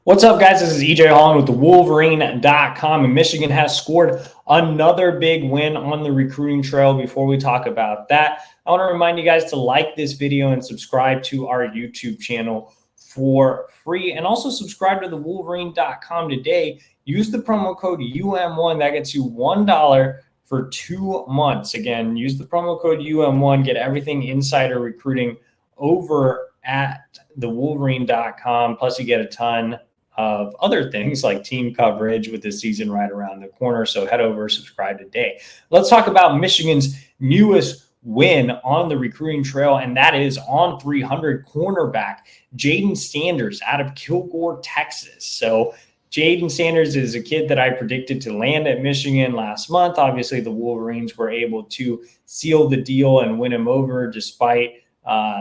What's up, guys? This is EJ Holland with the Wolverine.com, and Michigan has scored another big win on the recruiting trail. Before we talk about that, I want to remind you guys to like this video and subscribe to our YouTube channel for free, and also subscribe to the Wolverine.com today. Use the promo code UM1. That gets you $1 for 2 months. Again, use the promo code UM1. Get everything insider recruiting over at the Wolverine.com. Plus, you get a ton of other things like team coverage with the season right around the corner. So head over, subscribe today. Let's talk about Michigan's newest win on the recruiting trail, and that is on 300 cornerback Jayden Sanders out of Kilgore, Texas. So Jayden Sanders is a kid that I predicted to land at Michigan last month. Obviously, the Wolverines were able to seal the deal and win him over despite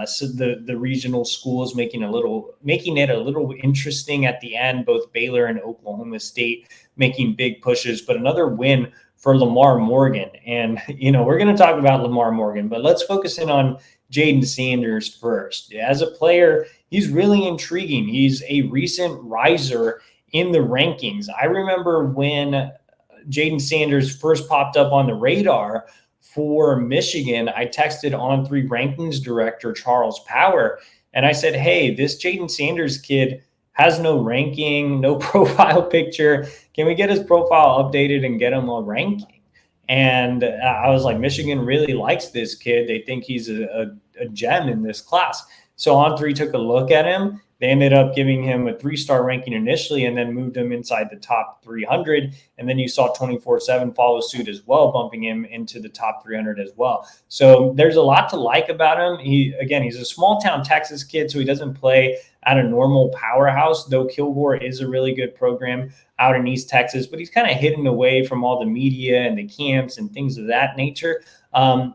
so the regional schools making it a little interesting at the end. Both Baylor and Oklahoma State making big pushes, but another win for Lamar Morgan. And we're going to talk about Lamar Morgan, but let's focus in on Jayden Sanders first. As a player, he's really intriguing. He's a recent riser in the rankings. I remember when Jayden Sanders first popped up on the radar for Michigan, I texted On3 rankings director Charles Power, and I said, hey, this Jayden Sanders kid has no ranking, no profile picture. Can we get his profile updated and get him a ranking? And I was like, Michigan really likes this kid. They think he's a gem in this class. So On3 took a look at him. They ended up giving him a 3-star ranking initially and then moved him inside the top 300. And then you saw 24/7 follow suit as well, bumping him into the top 300 as well. So there's a lot to like about him. He's a small town Texas kid, so he doesn't play at a normal powerhouse, though Kilgore is a really good program out in East Texas, but he's kind of hidden away from all the media and the camps and things of that nature. So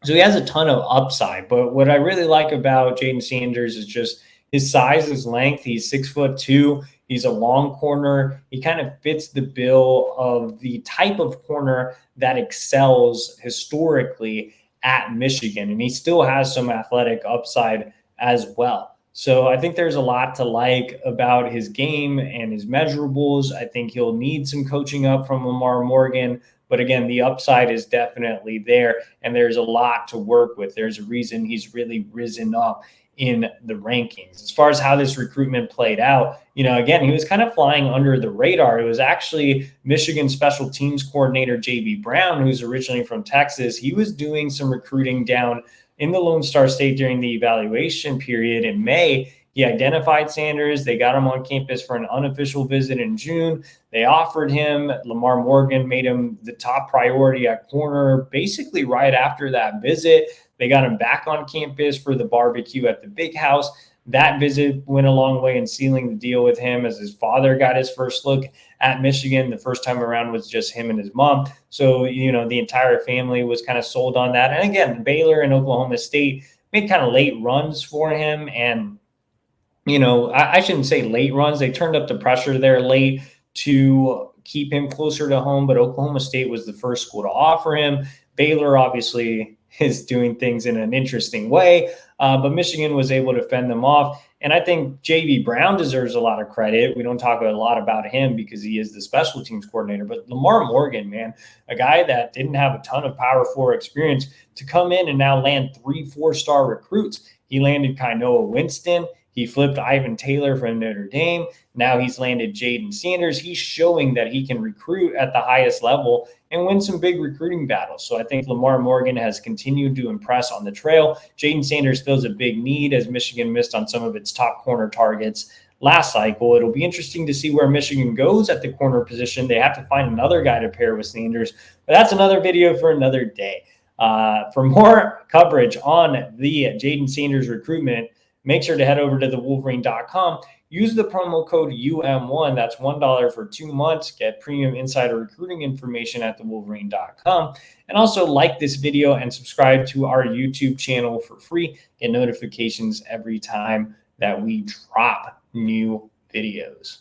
he has a ton of upside. But what I really like about Jayden Sanders is just his size, his length. He's 6'2". He's a long corner. He kind of fits the bill of the type of corner that excels historically at Michigan. And he still has some athletic upside as well. So I think there's a lot to like about his game and his measurables. I think he'll need some coaching up from Lamar Morgan. But again, the upside is definitely there, and there's a lot to work with. There's a reason he's really risen up in the rankings. As far as how this recruitment played out, again, he was kind of flying under the radar. It was actually Michigan special teams coordinator JB Brown, who's originally from Texas. He was doing some recruiting down in the Lone Star State during the evaluation period in May. He identified Sanders. They got him on campus for an unofficial visit in June. They offered him. Lamar Morgan made him the top priority at corner basically right after that visit. They got him back on campus for the barbecue at the big house. That visit went a long way in sealing the deal with him, as his father got his first look at Michigan. The first time around was just him and his mom. So, the entire family was kind of sold on that. And again, Baylor and Oklahoma State made kind of late runs for him. And, I shouldn't say late runs. They turned up the pressure there late to keep him closer to home. But Oklahoma State was the first school to offer him. Baylor, obviously, is doing things in an interesting way, but Michigan was able to fend them off. And I think JV Brown deserves a lot of credit. We don't talk a lot about him because he is the special teams coordinator, but Lamar Morgan, man, a guy that didn't have a ton of Power 4 experience to come in and now land 3 4-star recruits. He landed Kainoa Winston. He flipped Ivan Taylor from Notre Dame. Now he's landed Jayden Sanders. He's showing that he can recruit at the highest level and win some big recruiting battles. So I think Lamar Morgan has continued to impress on the trail. Jayden Sanders fills a big need as Michigan missed on some of its top corner targets last cycle. It'll be interesting to see where Michigan goes at the corner position. They have to find another guy to pair with Sanders, but that's another video for another day. For more coverage on the Jayden Sanders recruitment, make sure to head over to thewolverine.com. Use the promo code UM1. That's $1 for 2 months. Get premium insider recruiting information at thewolverine.com. And also like this video and subscribe to our YouTube channel for free. Get notifications every time that we drop new videos.